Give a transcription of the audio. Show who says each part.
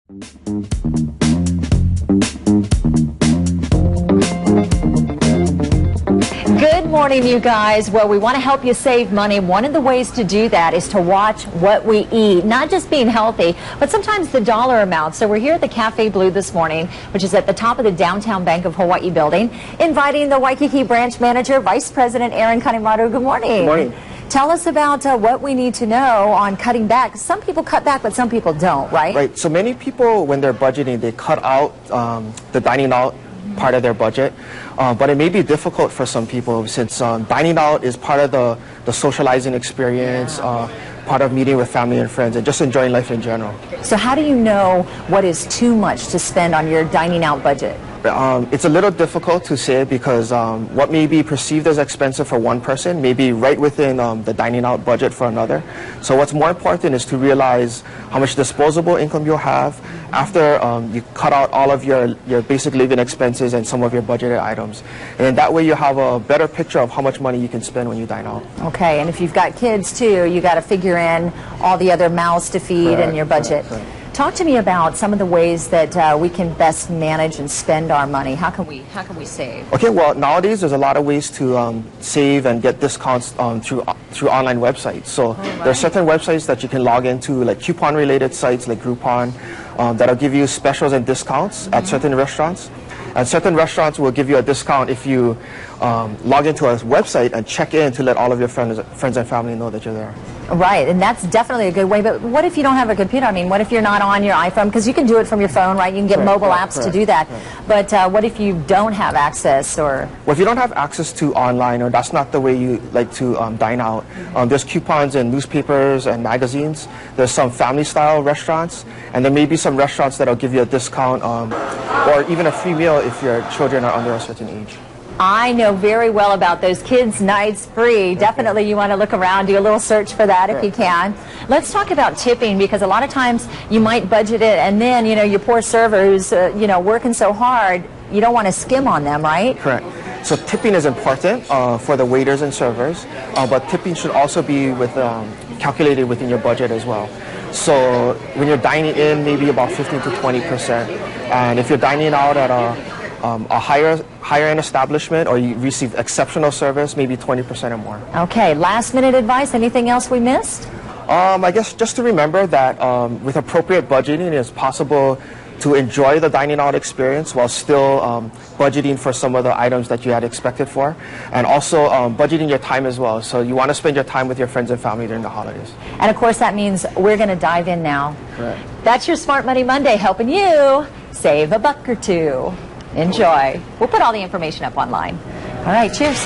Speaker 1: Good morning, you guys. Well, we want to help you save money. One of the ways to do that is to watch what we eat, not just being healthy, but sometimes the dollar amount. So we're here at the Cafe Blue this morning, which is at the top of the Downtown Bank of Hawaii building, inviting the Waikiki branch manager, Vice President Aaron Kanemaru. Good morning.
Speaker 2: Good morning.
Speaker 1: Tell us about what we need to know on cutting back. Some people cut back, but some people don't, right?
Speaker 2: Right. So many people, when they're budgeting, they cut out the dining out part of their budget. But it may be difficult for some people since dining out is part of the socializing experience, part of meeting with family and friends, and just enjoying life in general.
Speaker 1: So how do you know what is too much to spend on your dining out budget?
Speaker 2: It's a little difficult to say because what may be perceived as expensive for one person may be right within the dining out budget for another. So what's more important is to realize how much disposable income you'll have after you cut out all of your basic living expenses and some of your budgeted items. And then that way you have a better picture of how much money you can spend when you dine out.
Speaker 1: Okay, and if you've got kids too, you got to figure in all the other mouths to feed in your budget.
Speaker 2: Correct.
Speaker 1: Talk to me about some of the ways that we can best manage and spend our money. How can we save?
Speaker 2: Okay, well, nowadays there's a lot of ways to save and get discounts through online websites. So there are certain websites that you can log into, like coupon-related sites like Groupon, that'll give you specials and discounts at certain restaurants. And certain restaurants will give you a discount if you log into a website and check in to let all of your friends and family know that you're there.
Speaker 1: Right, and that's definitely a good way. But what if you don't have a computer? I mean, what if you're not on your iPhone? Because you can do it from your phone, right? You can get mobile apps to do that. But what if you don't have access? Or
Speaker 2: well, if you don't have access to online, or that's not the way you like to dine out, there's coupons in newspapers and magazines. There's some family-style restaurants, and there may be some restaurants that'll give you a discount or even a free meal if your children are under a certain age.
Speaker 1: I know very well about those kids' nights free. Definitely you want to look around, do a little search for that if you can. Let's talk about tipping, because a lot of times you might budget it and then, you know, your poor server who's, working so hard, you don't want to skim on them, right?
Speaker 2: Correct. So tipping is important for the waiters and servers, but tipping should also be calculated within your budget as well. So when you're dining in, maybe about 15 to 20%. And if you're dining out at a higher end establishment, or you receive exceptional service, maybe 20% or more.
Speaker 1: Okay, last minute advice, anything else we missed?
Speaker 2: I guess just to remember that with appropriate budgeting, it's possible to enjoy the dining out experience while still budgeting for some of the items that you had expected for, and also budgeting your time as well. So you want to spend your time with your friends and family during the holidays.
Speaker 1: And of course that means we're going to dive in now.
Speaker 2: Correct.
Speaker 1: That's your Smart Money Monday, helping you save a buck or two. Enjoy. We'll put all the information up online. All right, cheers.